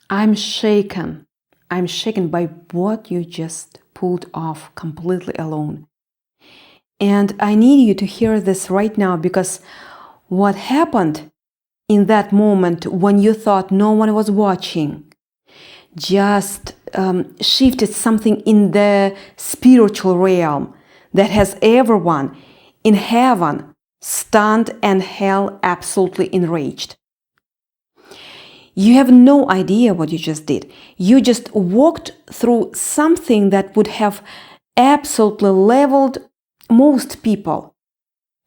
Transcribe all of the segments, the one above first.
I'm shaken. I'm shaken by what you just pulled off completely alone. And I need you to hear this right now, because what happened in that moment when you thought no one was watching just shifted something in the spiritual realm that has everyone in heaven stunned and hell absolutely enraged. You have no idea what you just did. You just walked through something that would have absolutely leveled most people.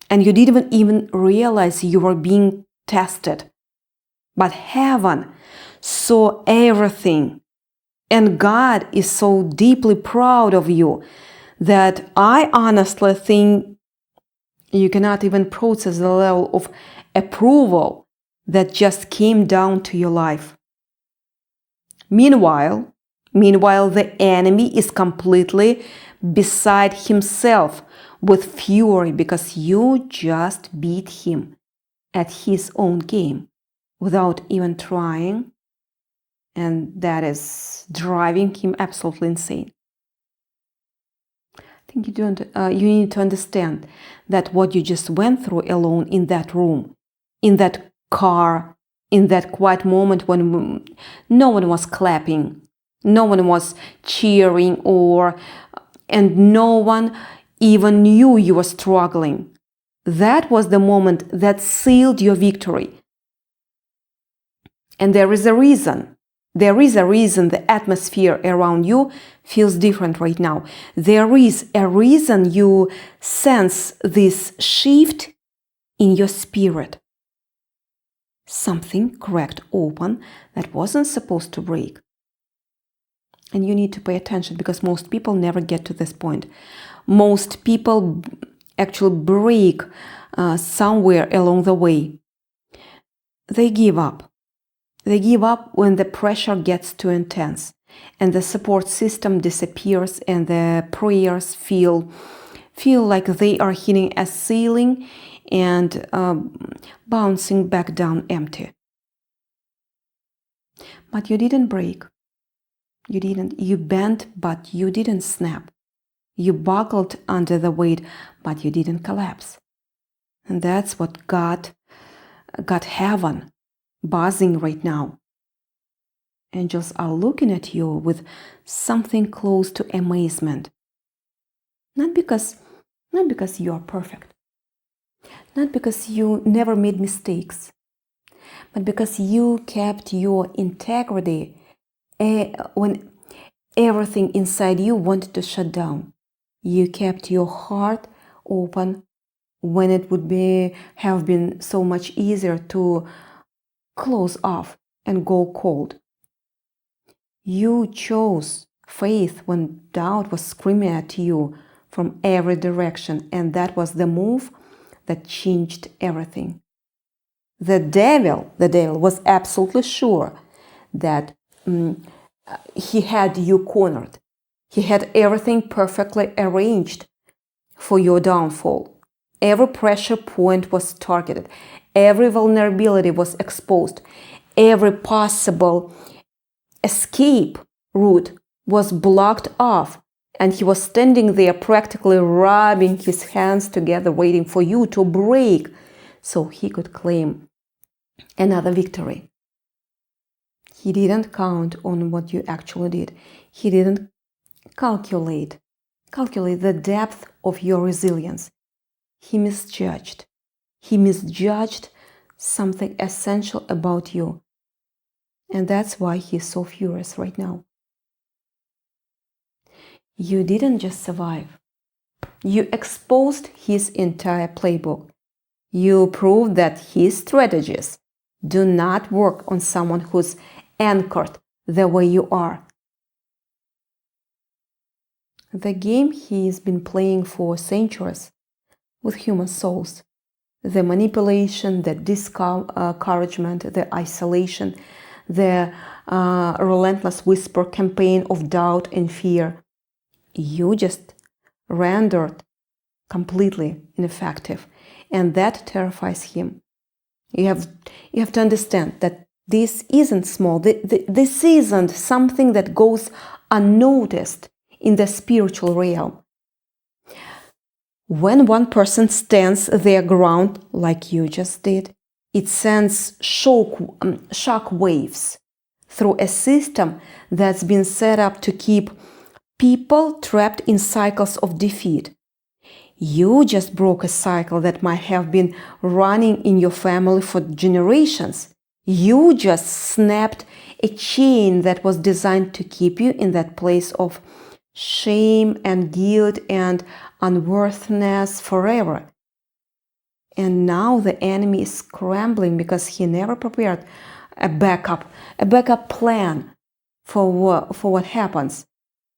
And you didn't even realize you were being tested. But heaven saw everything. And God is so deeply proud of you that I honestly think you cannot even process the level of approval that just came down to your life. Meanwhile, the enemy is completely beside himself with fury because you just beat him at his own game without even trying, and that is driving him absolutely insane. I think you need to understand that what you just went through alone in that room, in that car, in that quiet moment when no one was clapping, no one was cheering, and no one even knew you were struggling. That was the moment that sealed your victory. And there is a reason. There is a reason the atmosphere around you feels different right now. There is a reason you sense this shift in your spirit. Something cracked open that wasn't supposed to break. And you need to pay attention, because most people never get to this point. Most people actually break somewhere along the way. They give up. They give up when the pressure gets too intense and the support system disappears and the prayers feel like they are hitting a ceiling and bouncing back down empty. But you didn't break. You didn't. You bent, but you didn't snap. You buckled under the weight, but you didn't collapse. And that's what got heaven buzzing right now. Angels are looking at you with something close to amazement. Not because you are perfect. Not because you never made mistakes. But because you kept your integrity when everything inside you wanted to shut down. You kept your heart open when it would have been so much easier to close off and go cold. You chose faith when doubt was screaming at you from every direction, and that was the move that changed everything. The devil was absolutely sure that he had you cornered. He had everything perfectly arranged for your downfall. Every pressure point was targeted. Every vulnerability was exposed. Every possible escape route was blocked off. And he was standing there practically rubbing his hands together, waiting for you to break so he could claim another victory. He didn't count on what you actually did. He didn't calculate the depth of your resilience. He misjudged. He misjudged something essential about you. And that's why he's so furious right now. You didn't just survive. You exposed his entire playbook. You proved that his strategies do not work on someone who's anchored the way you are. The game he's been playing for centuries with human souls, the manipulation, the discouragement, the isolation, the relentless whisper campaign of doubt and fear, you just rendered completely ineffective, and that terrifies him. You have to understand that This isn't small. This isn't something that goes unnoticed in the spiritual realm. When one person stands their ground, like you just did, it sends shock waves through a system that's been set up to keep people trapped in cycles of defeat. You just broke a cycle that might have been running in your family for generations. You just snapped a chain that was designed to keep you in that place of shame and guilt and unworthiness forever. And now the enemy is scrambling because he never prepared a backup plan for what happens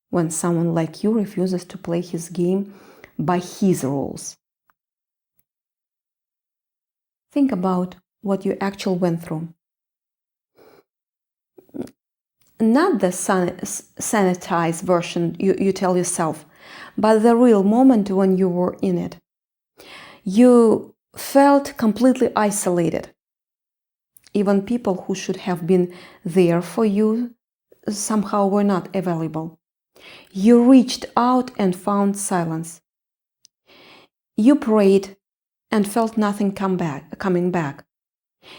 when someone like you refuses to play his game by his rules. Think about what you actually went through. Not the sanitized version you tell yourself, but the real moment when you were in it. You felt completely isolated. Even people who should have been there for you somehow were not available. You reached out and found silence. You prayed and felt nothing coming back.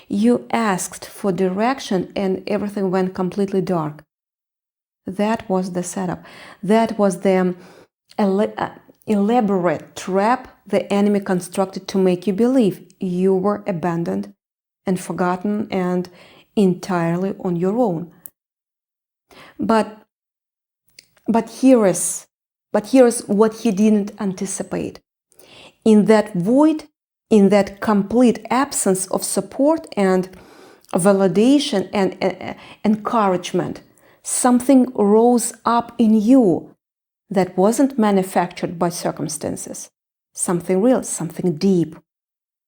You asked for direction and everything went completely dark. That was the setup. That was the elaborate trap the enemy constructed to make you believe you were abandoned and forgotten and entirely on your own. But here is what he didn't anticipate. In that void, in that complete absence of support and validation and encouragement, something rose up in you that wasn't manufactured by circumstances. Something real, something deep,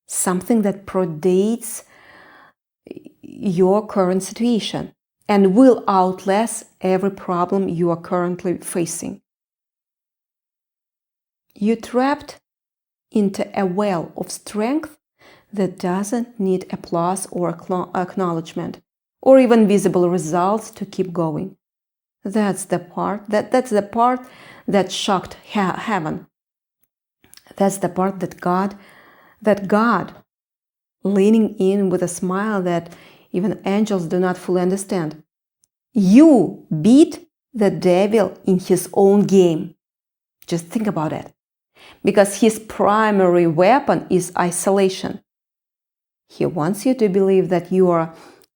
something that predates your current situation and will outlast every problem you are currently facing. You're trapped into a well of strength that doesn't need applause or acknowledgement or even visible results to keep going. That's the part that shocked heaven. That's the part that God, leaning in with a smile that even angels do not fully understand. You beat the devil in his own game. Just think about it. Because his primary weapon is isolation. He wants you to believe that you are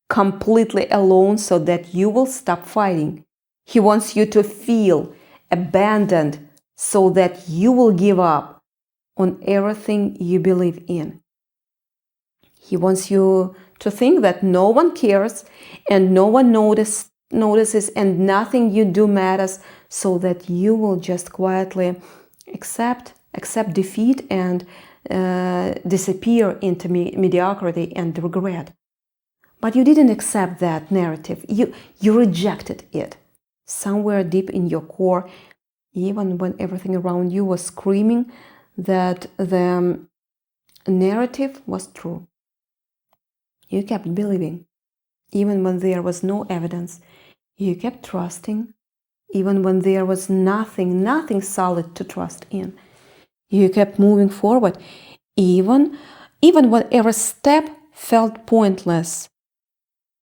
completely alone so that you will stop fighting. He wants you to feel abandoned so that you will give up on everything you believe in. He wants you to think that no one cares and no one notices and nothing you do matters, so that you will just quietly accept defeat and disappear into mediocrity and regret. But you didn't accept that narrative. You rejected it. Somewhere deep in your core, even when everything around you was screaming that the narrative was true. You kept believing, even when there was no evidence. You kept trusting, even when there was nothing solid to trust in. You kept moving forward, even when every step felt pointless.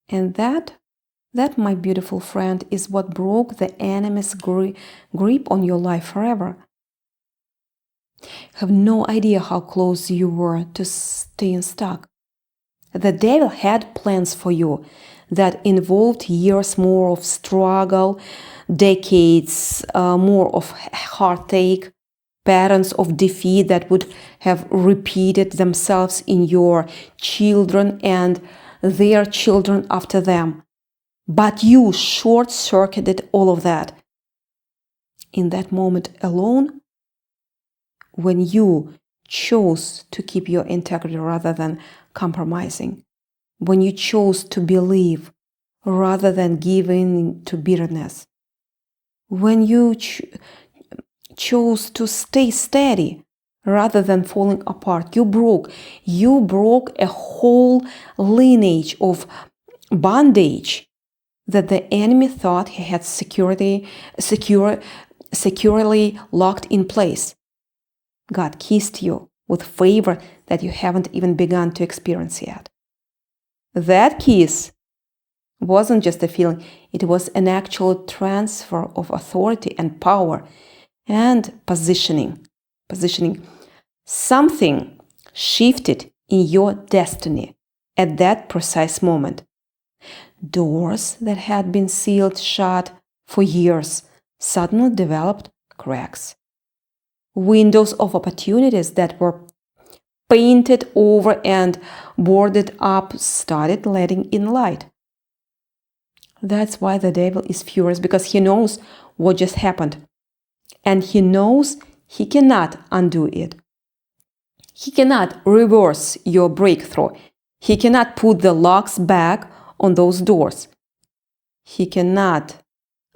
And that, my beautiful friend, is what broke the enemy's grip on your life forever. You have no idea how close you were to staying stuck. The devil had plans for you that involved years more of struggle, decades more of heartache, patterns of defeat that would have repeated themselves in your children and their children after them. But you short-circuited all of that. In that moment alone, when you chose to keep your integrity rather than compromising, when you chose to believe rather than give in to bitterness, when you chose to stay steady rather than falling apart, you broke a whole lineage of bondage that the enemy thought he had securely locked in place. God kissed you with favor that you haven't even begun to experience yet. That kiss wasn't just a feeling, it was an actual transfer of authority and power and positioning. Something shifted in your destiny at that precise moment. Doors that had been sealed shut for years suddenly developed cracks. Windows of opportunities that were painted over and boarded up started letting in light. That's why the devil is furious, because he knows what just happened. And he knows he cannot undo it. He cannot reverse your breakthrough. He cannot put the locks back on those doors. He cannot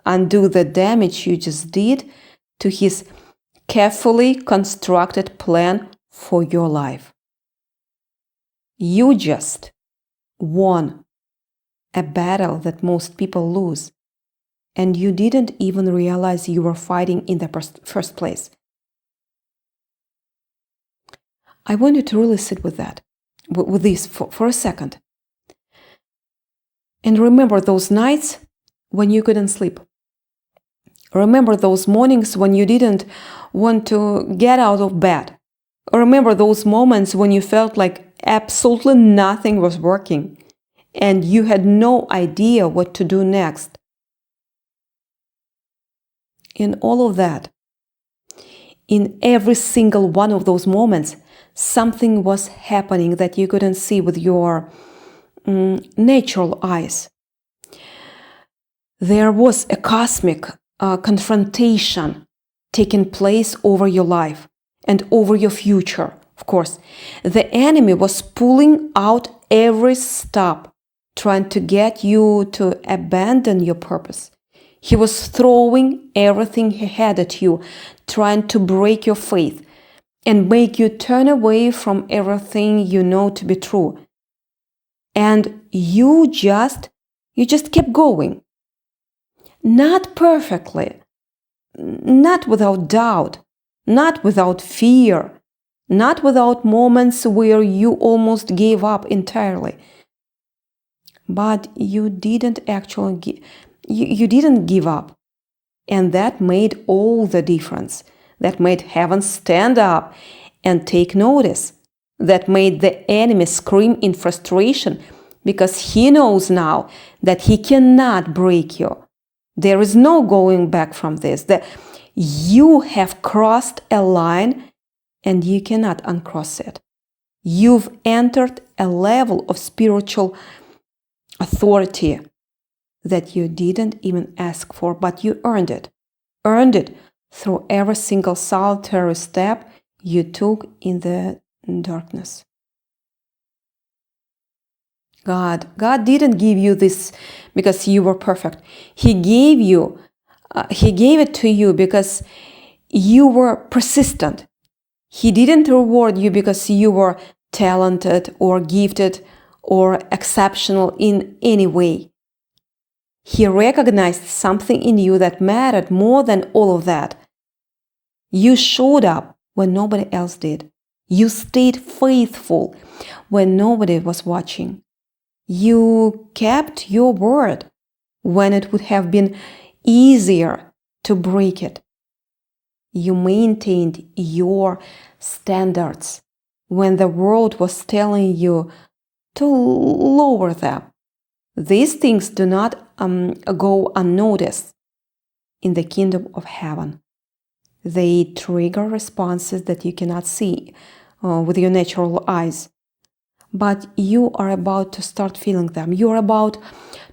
undo the damage you just did to his carefully constructed plan for your life. You just won a battle that most people lose, and you didn't even realize you were fighting in the first place. I want you to really sit with that, with this for a second. And remember those nights when you couldn't sleep. Remember those mornings when you didn't want to get out of bed. Remember those moments when you felt like absolutely nothing was working and you had no idea what to do next. In all of that, in every single one of those moments, something was happening that you couldn't see with your natural eyes. There was a cosmic confrontation taking place over your life and over your future. Of course, the enemy was pulling out every stop, trying to get you to abandon your purpose. He was throwing everything he had at you, trying to break your faith and make you turn away from everything you know to be true. And you just kept going. Not perfectly, not without doubt, not without fear, not without moments where you almost gave up entirely. But you didn't actually you didn't give up. And that made all the difference. That made heaven stand up and take notice. That made the enemy scream in frustration, because he knows now that he cannot break you. There is no going back from this. That you have crossed a line and you cannot uncross it. You've entered a level of spiritual authority that you didn't even ask for, but you earned it. Earned it through every single solitary step you took in the darkness. God didn't give you this because you were perfect. He gave it to you because you were persistent. He didn't reward you because you were talented or gifted or exceptional in any way. He recognized something in you that mattered more than all of that. You showed up when nobody else did. You stayed faithful when nobody was watching. You kept your word when it would have been easier to break it. You maintained your standards when the world was telling you to lower them. These things do not go unnoticed in the kingdom of heaven. They trigger responses that you cannot see with your natural eyes. But you are about to start feeling them. You are about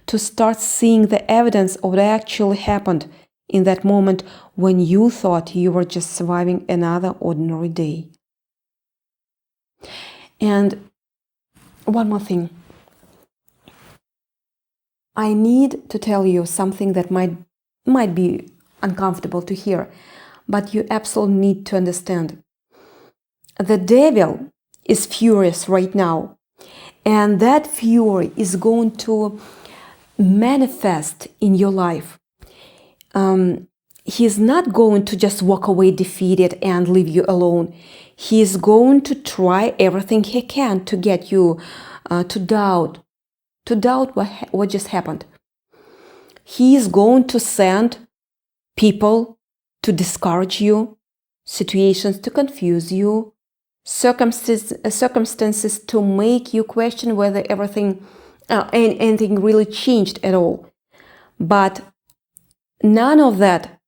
to start seeing the evidence of what actually happened in that moment when you thought you were just surviving another ordinary day. And one more thing. I need to tell you something that might be uncomfortable to hear, but you absolutely need to understand. The devil is furious right now, And that fury is going to manifest in your life. He's not going to just walk away defeated and leave you alone. He's going to try everything he can to get you to doubt what just happened. He is going to send people to discourage you, situations to confuse you, circumstances to make you question whether anything really changed at all. But none of that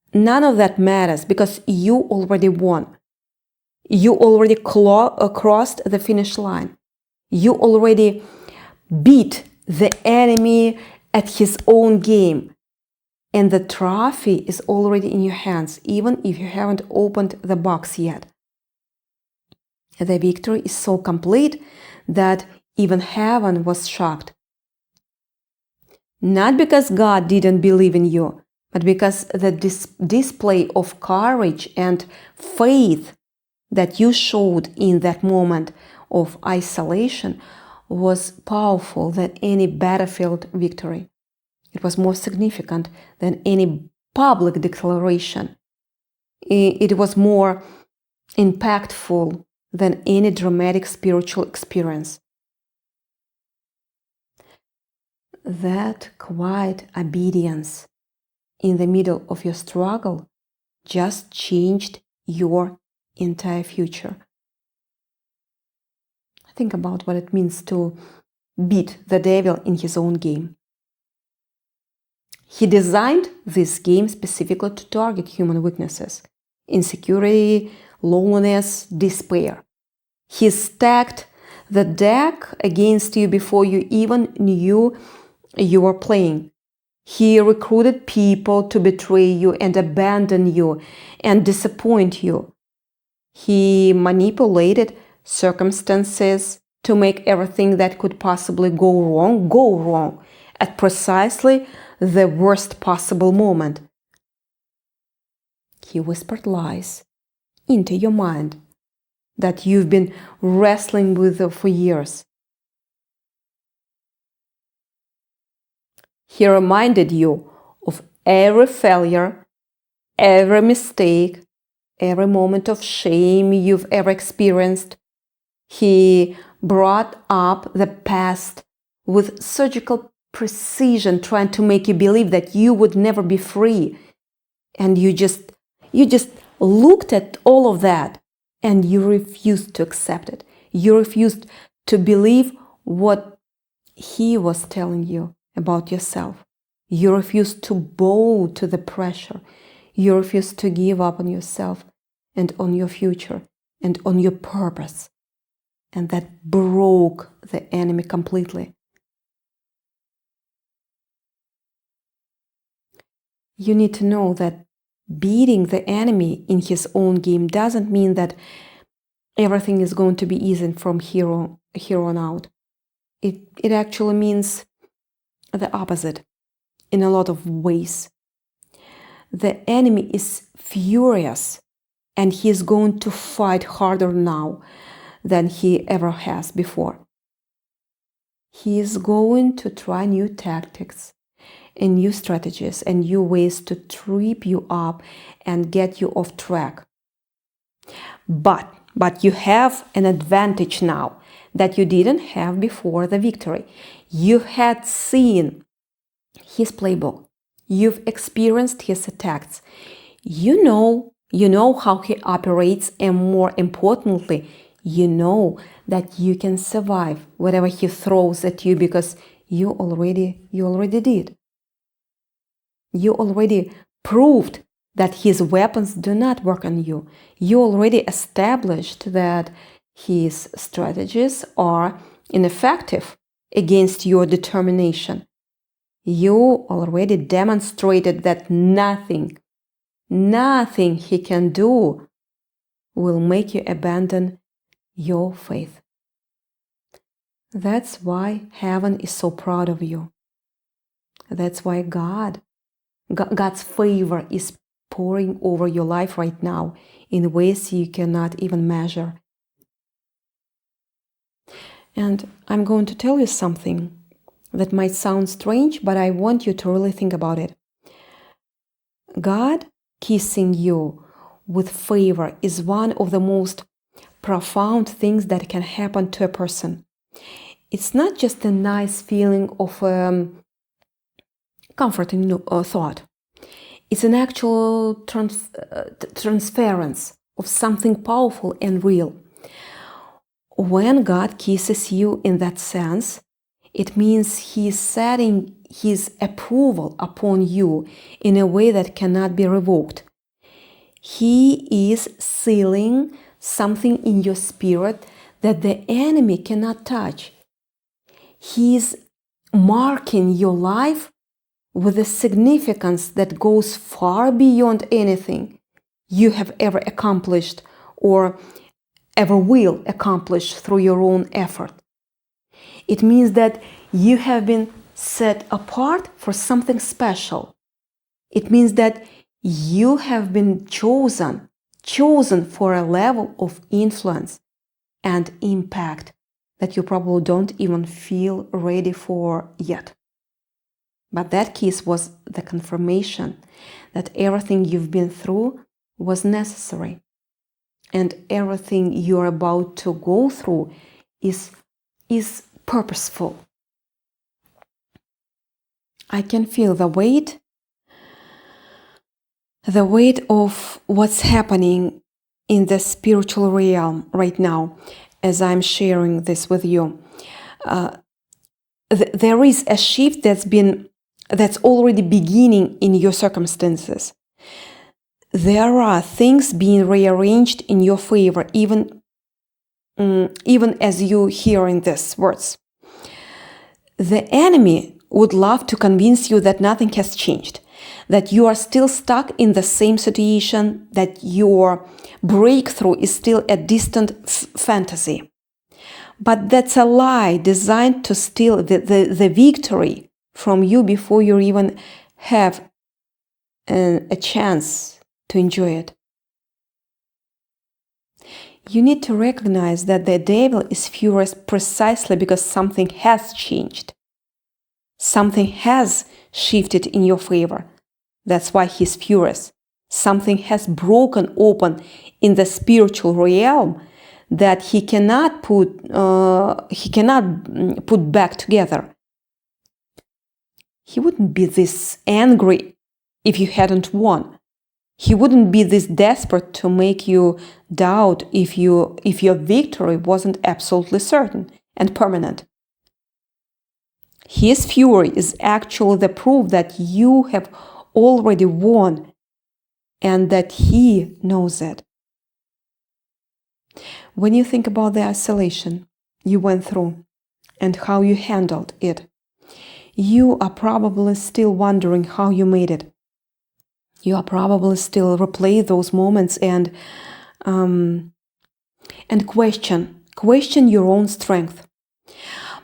matters, because you already won. You already crossed the finish line. You already beat the enemy at his own game. And the trophy is already in your hands, even if you haven't opened the box yet. The victory is so complete that even heaven was shocked. Not because God didn't believe in you, but because the display of courage and faith that you showed in that moment of isolation was powerful than any battlefield victory. It was more significant than any public declaration. It was more impactful than any dramatic spiritual experience. That quiet obedience in the middle of your struggle just changed your entire future. Think about what it means to beat the devil in his own game. He designed this game specifically to target human weaknesses: insecurity, loneliness, despair. He stacked the deck against you before you even knew you were playing. He recruited people to betray you and abandon you and disappoint you. He manipulated circumstances to make everything that could possibly go wrong at precisely the worst possible moment. He whispered lies into your mind that you've been wrestling with for years. He reminded you of every failure, every mistake, every moment of shame you've ever experienced. He brought up the past with surgical precision, trying to make you believe that you would never be free. And you just looked at all of that and you refused to accept it. You refused to believe what he was telling you about yourself. You refused to bow to the pressure. You refused to give up on yourself and on your future and on your purpose. And that broke the enemy completely. You need to know that beating the enemy in his own game doesn't mean that everything is going to be easy from here on out. It actually means the opposite in a lot of ways. The enemy is furious, and he is going to fight harder now than he ever has before. He is going to try new tactics and new strategies and new ways to trip you up and get you off track. But you have an advantage now that you didn't have before the victory. You had seen his playbook. You've experienced his attacks. You know how he operates, and more importantly, you know that you can survive whatever he throws at you because you already did. You already proved that his weapons do not work on you. You already established that his strategies are ineffective against your determination. You already demonstrated that nothing he can do will make you abandon your faith. That's why heaven is so proud of you. That's why God's favor is pouring over your life right now in ways you cannot even measure. And I'm going to tell you something that might sound strange, but I want you to really think about it. God kissing you with favor is one of the most profound things that can happen to a person. It's not just a nice feeling of comforting thought. It's an actual transference of something powerful and real. When God kisses you in that sense, it means He is setting His approval upon you in a way that cannot be revoked. He is sealing something in your spirit that the enemy cannot touch. He is marking your life with a significance that goes far beyond anything you have ever accomplished or ever will accomplish through your own effort. It means that you have been set apart for something special. It means that you have been chosen for a level of influence and impact that you probably don't even feel ready for yet. But that kiss was the confirmation that everything you've been through was necessary, and everything you're about to go through is purposeful. I can feel the weight of what's happening in the spiritual realm right now as I'm sharing this with you. There is a shift that's already beginning in your circumstances. There are things being rearranged in your favor, even as you hearing these words. The enemy would love to convince you that nothing has changed, that you are still stuck in the same situation, that your breakthrough is still a distant fantasy. But that's a lie designed to steal the victory from you before you even have a chance to enjoy it. You need to recognize that the devil is furious precisely because something has changed. Something has shifted in your favor. That's why he's furious. Something has broken open in the spiritual realm that he cannot put back together. He wouldn't be this angry if you hadn't won. He wouldn't be this desperate to make you doubt if your victory wasn't absolutely certain and permanent. His fury is actually the proof that you have already won and that he knows it. When you think about the isolation you went through and how you handled it, you are probably still wondering how you made it. You are probably still replay those moments and question your own strength.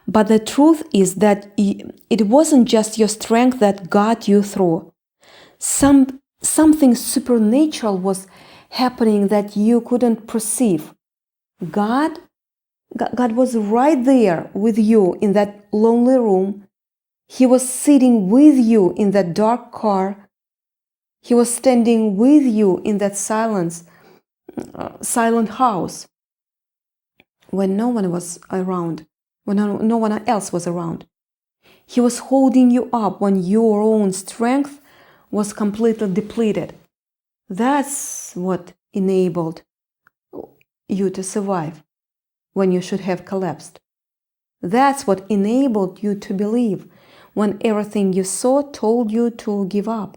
But the truth is that it wasn't just your strength that got you through. Something supernatural was happening that you couldn't perceive. God was right there with you in that lonely room. He was sitting with you in that dark car. He was standing with you in that silent house when no one was around, when no one else was around. He was holding you up when your own strength was completely depleted. That's what enabled you to survive when you should have collapsed. That's what enabled you to believe when everything you saw told you to give up.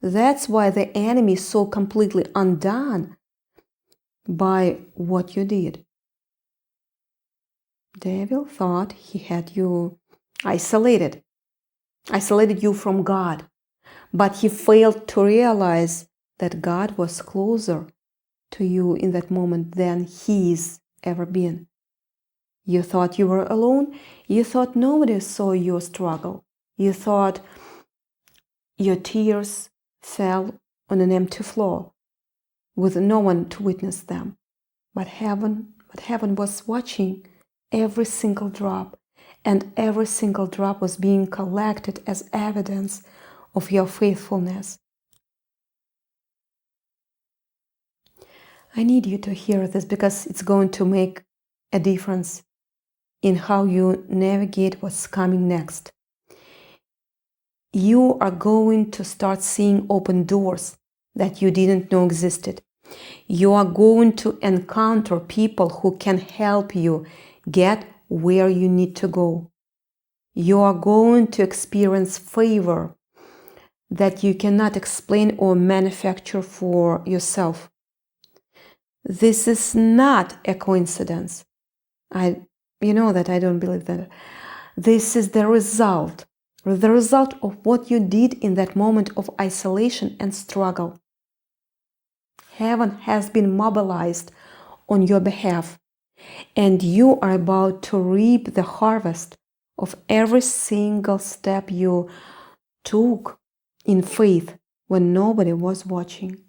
That's why the enemy is so completely undone by what you did. Devil thought he had you isolated you from God, but he failed to realize that God was closer to you in that moment than he's ever been. You thought you were alone. You thought nobody saw your struggle. You thought your tears fell on an empty floor with no one to witness them. But heaven was watching every single drop, and every single drop was being collected as evidence of your faithfulness. I need you to hear this because it's going to make a difference in how you navigate what's coming next. You are going to start seeing open doors that you didn't know existed. You are going to encounter people who can help you get where you need to go. You are going to experience favor that you cannot explain or manufacture for yourself. This is not a coincidence. You know that I don't believe that. This is the result of what you did in that moment of isolation and struggle. Heaven has been mobilized on your behalf, and you are about to reap the harvest of every single step you took in faith when nobody was watching.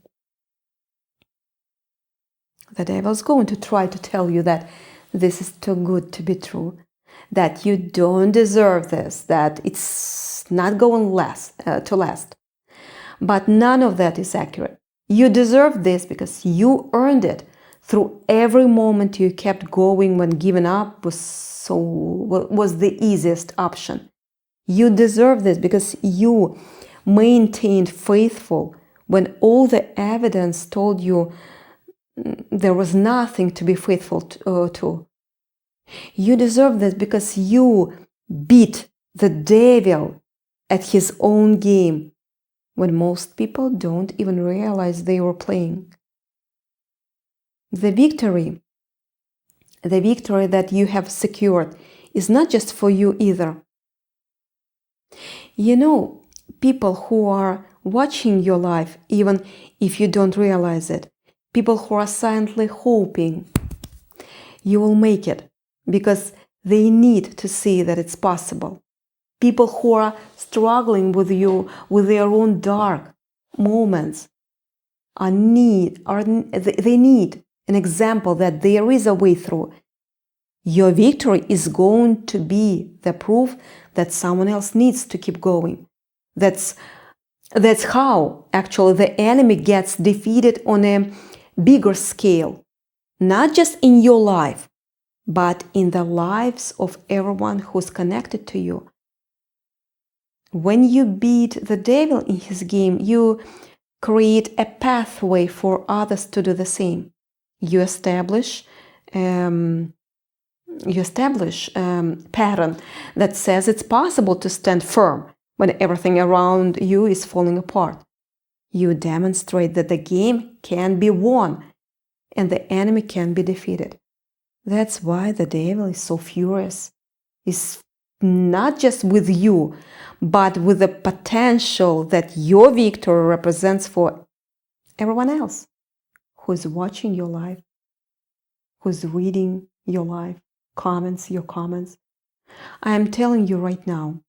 The devil's going to try to tell you that this is too good to be true, that you don't deserve this, that it's not going to last. But none of that is accurate. You deserve this because you earned it through every moment you kept going when giving up was the easiest option. You deserve this because you maintained faithful when all the evidence told you there was nothing to be faithful to. You deserve this because you beat the devil at his own game when most people don't even realize they were playing. The victory that you have secured is not just for you either. You know, people who are watching your life, even if you don't realize it, people who are silently hoping you will make it because they need to see that it's possible. People who are struggling with you, with their own dark moments, they need an example that there is a way through. Your victory is going to be the proof that someone else needs to keep going. That's how actually the enemy gets defeated on a bigger scale, not just in your life, but in the lives of everyone who's connected to you. When you beat the devil in his game, you create a pathway for others to do the same. You establish pattern that says it's possible to stand firm when everything around you is falling apart. You demonstrate that the game can be won and the enemy can be defeated. That's why the devil is so furious. He's not just with you, but with the potential that your victory represents for everyone else who's watching your life, who's reading your life, your comments. I am telling you right now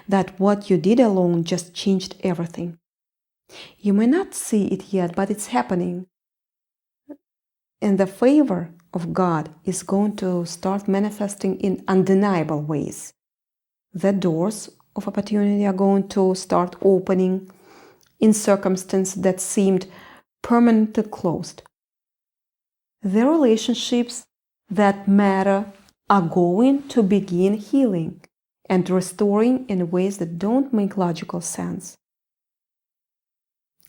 that what you did alone just changed everything. You may not see it yet, but it's happening. And the favor of God is going to start manifesting in undeniable ways. The doors of opportunity are going to start opening in circumstances that seemed permanently closed. The relationships that matter are going to begin healing and restoring in ways that don't make logical sense.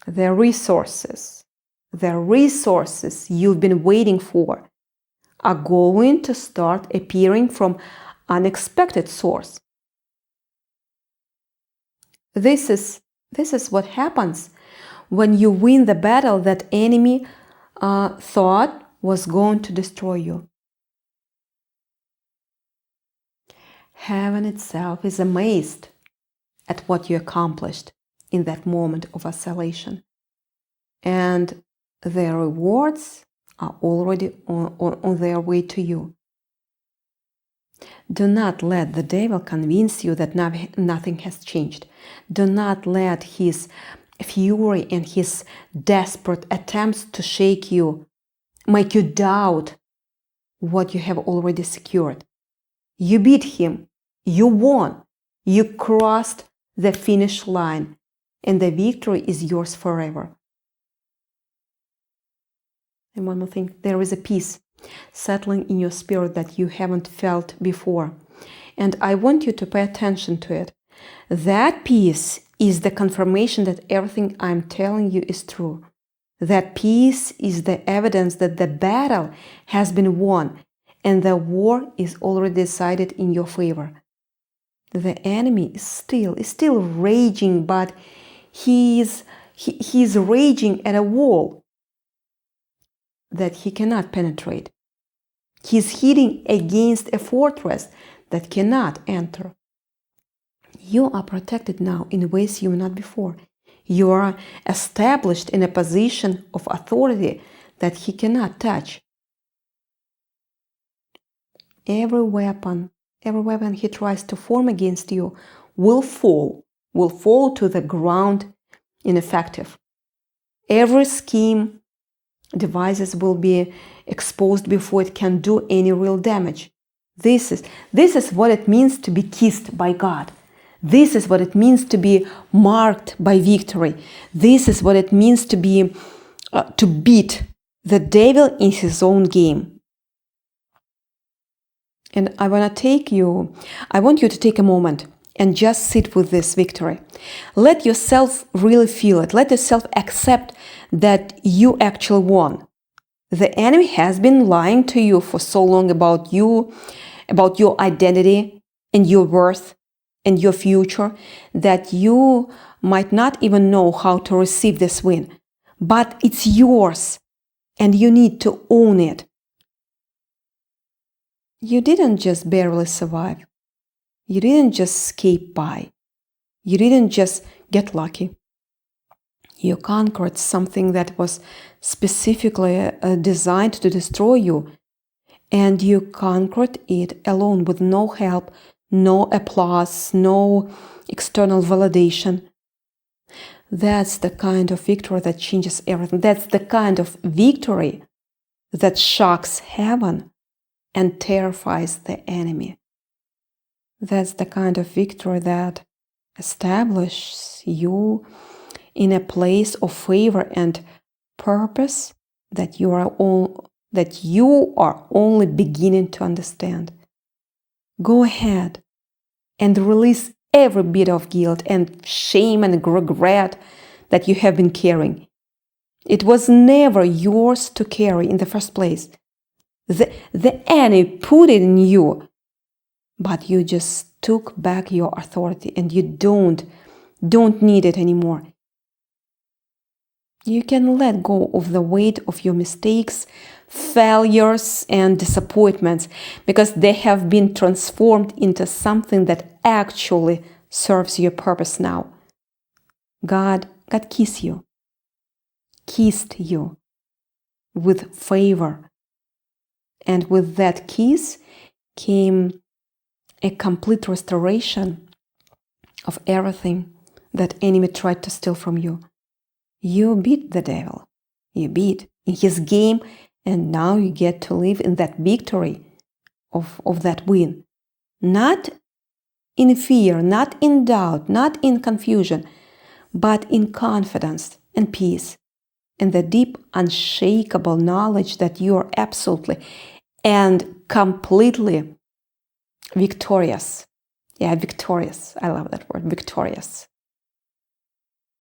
The resources you've been waiting for are going to start appearing from unexpected source. This is what happens when you win the battle that enemy thought was going to destroy you. Heaven itself is amazed at what you accomplished in that moment of isolation. And their rewards are already on their way to you. Do not let the devil convince you that nothing has changed. Do not let his fury and his desperate attempts to shake you make you doubt what you have already secured. You beat him. You won. You crossed the finish line, and the victory is yours forever. And one more thing, there is a peace settling in your spirit that you haven't felt before. And I want you to pay attention to it. That peace is the confirmation that everything I'm telling you is true. That peace is the evidence that the battle has been won and the war is already decided in your favor. The enemy is still raging, but he's raging at a wall that he cannot penetrate. He's hitting against a fortress that cannot enter. You are protected now in ways you were not before. You are established in a position of authority that he cannot touch. Every weapon he tries to form against you will fall to the ground ineffective. Every scheme, devices will be exposed before it can do any real damage. This is what it means to be kissed by God. This is what it means to be marked by victory. This is what it means to be to beat the devil in his own game. And I want you to take a moment and just sit with this victory. Let yourself really feel it. Let yourself accept that you actually won. The enemy has been lying to you for so long about you, about your identity and your worth and your future, that you might not even know how to receive this win. But it's yours, and you need to own it. You didn't just barely survive. You didn't just escape by. You didn't just get lucky. You conquered something that was specifically designed to destroy you, and you conquered it alone with no help, no applause, no external validation. That's the kind of victory that changes everything. That's the kind of victory that shocks heaven and terrifies the enemy. That's the kind of victory that establishes you in a place of favor and purpose that you are only beginning to understand. Go ahead and release every bit of guilt and shame and regret that you have been carrying. It was never yours to carry in the first place. The enemy put it in you, but you just took back your authority and you don't need it anymore. You can let go of the weight of your mistakes, failures, and disappointments because they have been transformed into something that actually serves your purpose now. God kissed you with favor. And with that kiss came a complete restoration of everything that enemy tried to steal from you. You beat the devil. You beat in his game, and now you get to live in that victory of that win. Not in fear, not in doubt, not in confusion, but in confidence and peace, and the deep, unshakable knowledge that you are absolutely and completely victorious. Yeah, victorious. I love that word, victorious.